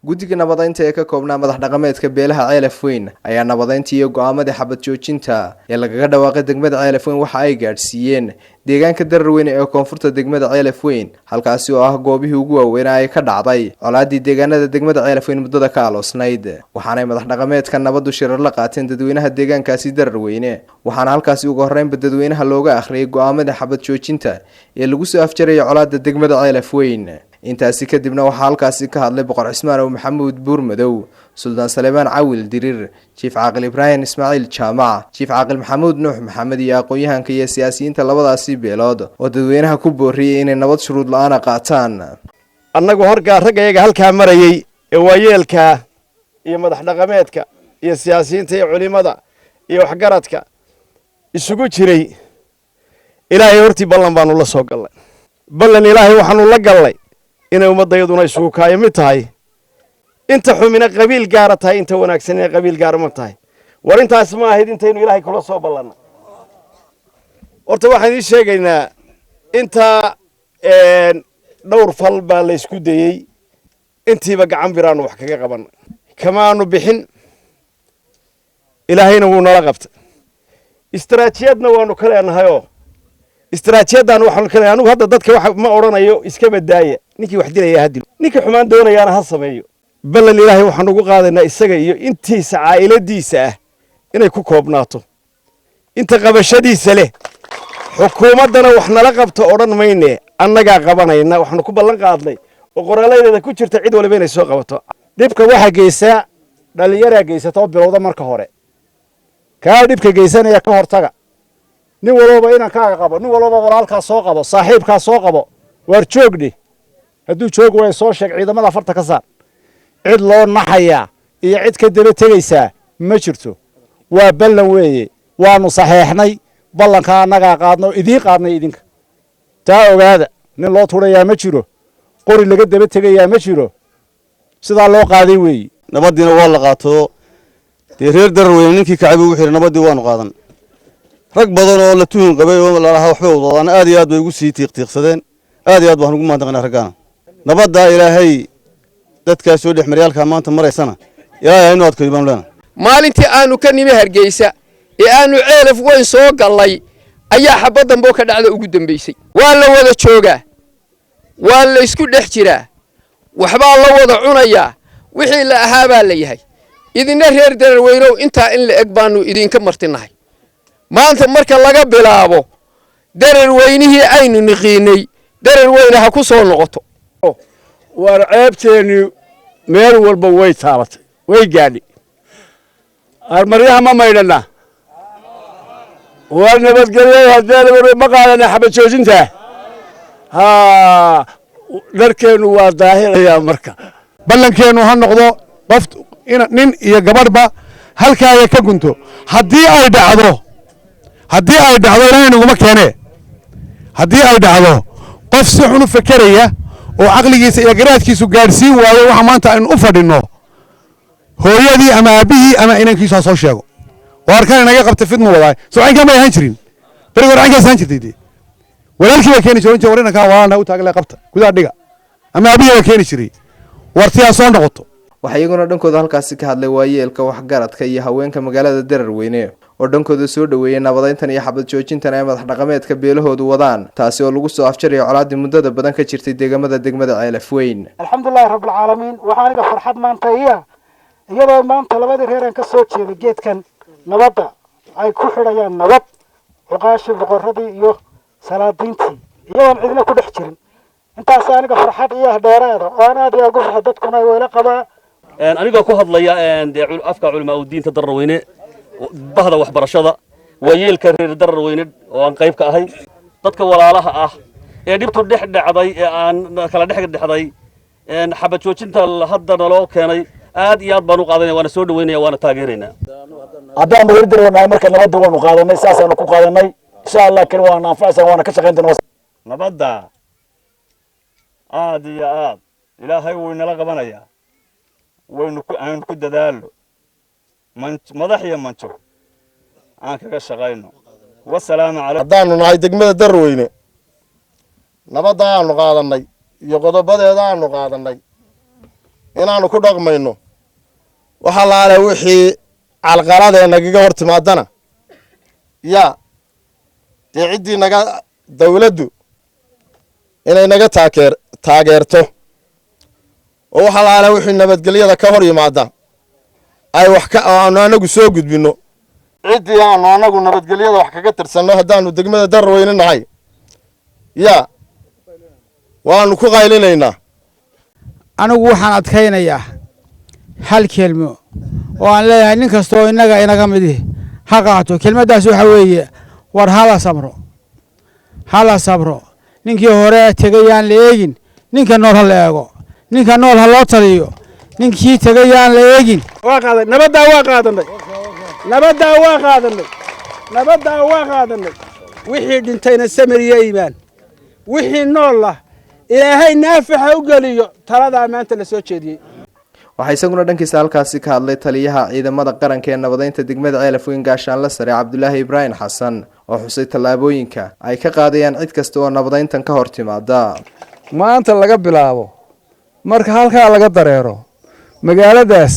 guddiga nabadaynta ee ka koobnaa madax dhaqameedka beelaha Ceelaf Weyn ayaa nabadayntii iyo go'aamadii xabad joojinta ee lagaga dhawaaqay degmada Ceelaf Weyn waxa ay gaadhsiiyeen deegaanka Dararweyne ee koonfurta degmada Ceelaf Weyn halkaasi oo ah goobihii ugu waaweyn ay ka dhacday colaadii deegaanada degmada Ceelaf Weyn muddada ka aloosnayd waxaana madax dhaqameedka nabadu shirar la qaateen dadweynaha deegaankaasi Dararweyne waxaana halkaasi ugu horreyn dadweynaha looga akhriyay go'aamadii xabad joojinta ee lagu soo afjaray colaadda degmada Ceelaf Weyn intaasi kadibna waxaa halkaasi ka hadlay boqor Cismaan oo Maxamuud Buurmadow Sultan Saleeman Cawil Dirir Chief Caaqil Ibrahim Ismaaciil Jaamac Chief Caaqil Maxamuud Nuux Maxamed iyo aqoon-yahanka iyo siyaasiyiinta labadaasi beelood oo dadweynaha ku booriyay inay nabad shuruud la'aan qaataan annagu horga ragayga halka marayay ee waayeelka iyo madax dhaqameedka iyo siyaasiyiinta iyo culimada iyo waxgaradka isugu jiray ilaahay hortii ballan baanu la soo galnay ballan ilaahay waxaanu la galnay inay ummadayaduna isugu kaayimid tahay inta xumina qabiil gaar tahay inta wanaagsan ee qabiil gaar ma tahay war intaas ma ahayd intaynu ilaahay kula soo ballanay horta waxaan idin sheegaynaa inta dhowr fal baa la isku dayay intiiba gacan biraanu wax kaga qabanay kamaanu bixin ilaahayna wuu nala qabtay istiraatiijiyadna waanu ka leenahayoo istiraatiijiyaddan waxaanu ka leenahay anigu hadda dadka wax ma oranayo iska badaaya ninkii wax dilaya ha dilo ninkii xumaan doonayaana ha sameeyo ballan ilaahay waxaan ugu qaadaynaa isaga iyo intiisa caa'iladiisa ah inay ku koobnaato inta qabashadiisa leh xukuumaddana wax nala qabto odhan mayne annagaa qabanayna waxaanu ku ballan qaadnay oo qoraalladeeda ku jirta cid waliba inay soo qabato dhibka waxa geysaa dhallinyaraa geysata oo bilowda marka hore kaa dhibka geysanaya ka hortaga nin walba inaan kaaga qabo nin walba walaalkaa soo qabo saaxiibkaa soo qabo waar joogdhi hadduu joog way soo sheeg ciidamada farta ka saar cid loo naxayaa iyo cid ka daba tegaysaa ma jirto waa ballan weeye waanu saxeexnay ballankaa annagaa qaadno idiin qaadnay idinka taa ogaada nin loo turayaa ma jiro qori laga daba tegayaa ma jiro sidaa loo qaaday weeye nabadiina waa la qaato dee reer Dararweyne ninkii kacay wuxuu yiri nabadii waanu qaadan rag badan oo la tuhun qabay oo la lahaa waxba wadaan aad iyo aad bay ugu sii tiiqtiiqsadeen aad iyo aad baan ugu maantaqnaa ragana nabadda ilaahay dadka soo dhexmariyalka maanta mareysana ilaahay inuu adkeeyo baan leena maalintii aanu ka nimi Hargeysa ee aanu Ceelaf Weyn soo galay ayaa xabadan boo ka dhacda ugu dambeysay waa la wada joogaa waa la isku dhex jiraa waxba la wada cunayaa wixii la ahaabaa la yahay idina reer Dararweyne inta in la eg baanu idinka martinahay maanta marka laga bilaabo Dararweynihii aynu niqiinay Dararweyne ha ku soo noqoto war ceebteeni meel walba way taabatay way gaadhi armaryaha ma maydhana war nabadgelyo haddii ma qaadana xabad joojinta ha dharkeenu waa daahiraya marka ballankeenu ha noqdo qof nin iyo gabadhba halkaaga ka gunto haddii ay dhacdo ilaahay naguma keene haddii ay dhacdo qof si xun u fakeraya oo aqligiisa iyo garaadkiisu gaadhsiin waayo waxa maanta aynu u fadhino hooyadii ama aabihii ama inankiisu soo sheego warkan inaga qabta fidmo wadaay soocaynka ma ahaan jirin bariga warcaynka saan jirtay walaalkii waa keeni jiray warina ka walaana u taagle qabta gudaha dhiga ama aabihii waa keeni jiray wartiya soo noqoto waxa iyaguna dhankooda halkaasi ka hadlay waayeelka waxgaradka iyo haweenka magaalada Dararweyne oo dhankooda soo dhaweeyay nabadayntan iyo xabad joojintan ay madax dhaqameedka beelahoodu wadaan taasi oo lagu soo afjaray colaadii muddada badan ka jirtay deegaamada degmada Ceelaf Weyn alxamdulillaah rabbil caalamiin waxaan iga farxad maanta iyadoo maanta labadii reeran ka soo jeeday geedkan nabadda ay ku xidhayaan nabad cuqaashi boqoradii iyo salaadiintii iyadoon cidna ku dhex jirin intaas aniga farxad iyo dheeraada oo aan aad ugu farxad dadkuna way la qabaa anigoo ku hadlaya afka culimaa diinta Dararweyne bahda waxbarashada waayeelka reer Dararweyne oo aan qayb ka ahay dadka walaalaha ah ee dhibtu dhex dhacday ee aan kala dhex dhacday xabad joojinta hadda naloo keenay aad iyo aad baan u qaadanay waana soo dhaweynaya waana taageeraynaa haddaan reer Dararweyne marka nabadda waanu qaadanay saasaanu ku qaadanay insha Allah kan waa naafacsan waana ka shaqayn doonaa nabadda aad iyo aad ilaahay wuu nala qabanayaa aan ku dadaalo madax iyo manjo aan kaga shaqayno wassalaamu calaykum haddaanu nahay degmada Dararweyne nabadda aanu qaadanay iyo qodobadeeda aanu qaadanay inaanu ku dhaqmayno waxa laale wixii calqaladee nagaga hor timaadana yaa dee ciddii naga dawladdu inay naga taageerto oo waxa laale wixii nabadgelyada ka hor yimaada ay wax ka aanu anagu soo gudbino ciddii aanu anagu nabadgelyada wax kaga tirsanno haddaanu degmada Dararweyne nahay yaa waanu ku qaylinaynaa anigu waxaan adkaynayaa hal kelmo oo aan leeyahay nin kasta oo inaga mid ha qaato kelmaddaas waxa weeye war hala sabro ninkii hore tegayaan la eegin ninka nool ha la eego ninka nool ha loo taliyo ninkii tegayaan la eegin nabaddaa waa qaadanay wixii dhintayna samir iyo iimaan wixii nool ah ilaahay naafaxa u geliyo taladaa maanta la soo jeediyey waxaa isaguna dhankiisa halkaasi ka hadlay taliyaha ciidamada qaranka ee nabadeynta degmada Ceelafweyn gaashaanle sare Cabdulaahi Ibrahim Xasan oo xusay tallaabooyinka ay ka qaadayaan cid kasta oo nabadeyntan ka hor timaada maanta laga bilaabo marka halkaa laga dareero magaaladaas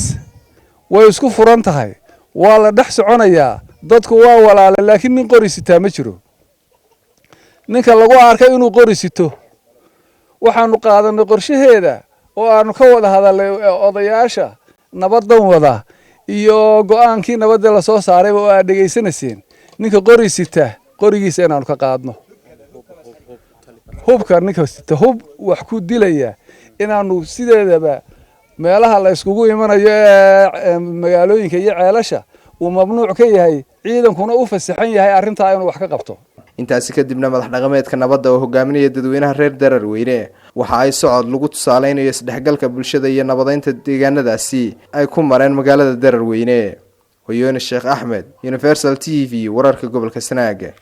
way isku furan tahay waa la dhex soconayaa dadku waa walaale laakiin nin qori sitaa ma jiro ninka lagu arkay inuu qori sito waxaanu qaadanay qorshaheeda oo aanu ka wada hadalay odayaasha nabadan wada iyo go'aankii nabadda la soo saaray oo aad dhageysanayseen ninka qori sita qorigiisa inaanu ka qaadno hubka ninka sita hub wax ku dilaya inaanu sideedaba meelaha la iskugu imanayo ee magaalooyinka iyo ceelasha uu mamnuuc ka yahay ciidankuna u fasaxan yahay arrintaa inuu wax ka qabto intaasi kadibna madax dhaqameedka nabadda oo hogaaminaya dadweynaha reer Dararweyne waxa ay socod lagu tusaaleynayo isdhexgalka bulshada iyo nabadeynta deegaanadaasi ay ku mareen magaalada Dararweyne Hoyoone Sheekh Axmed Universal TV wararka gobolka Sanaag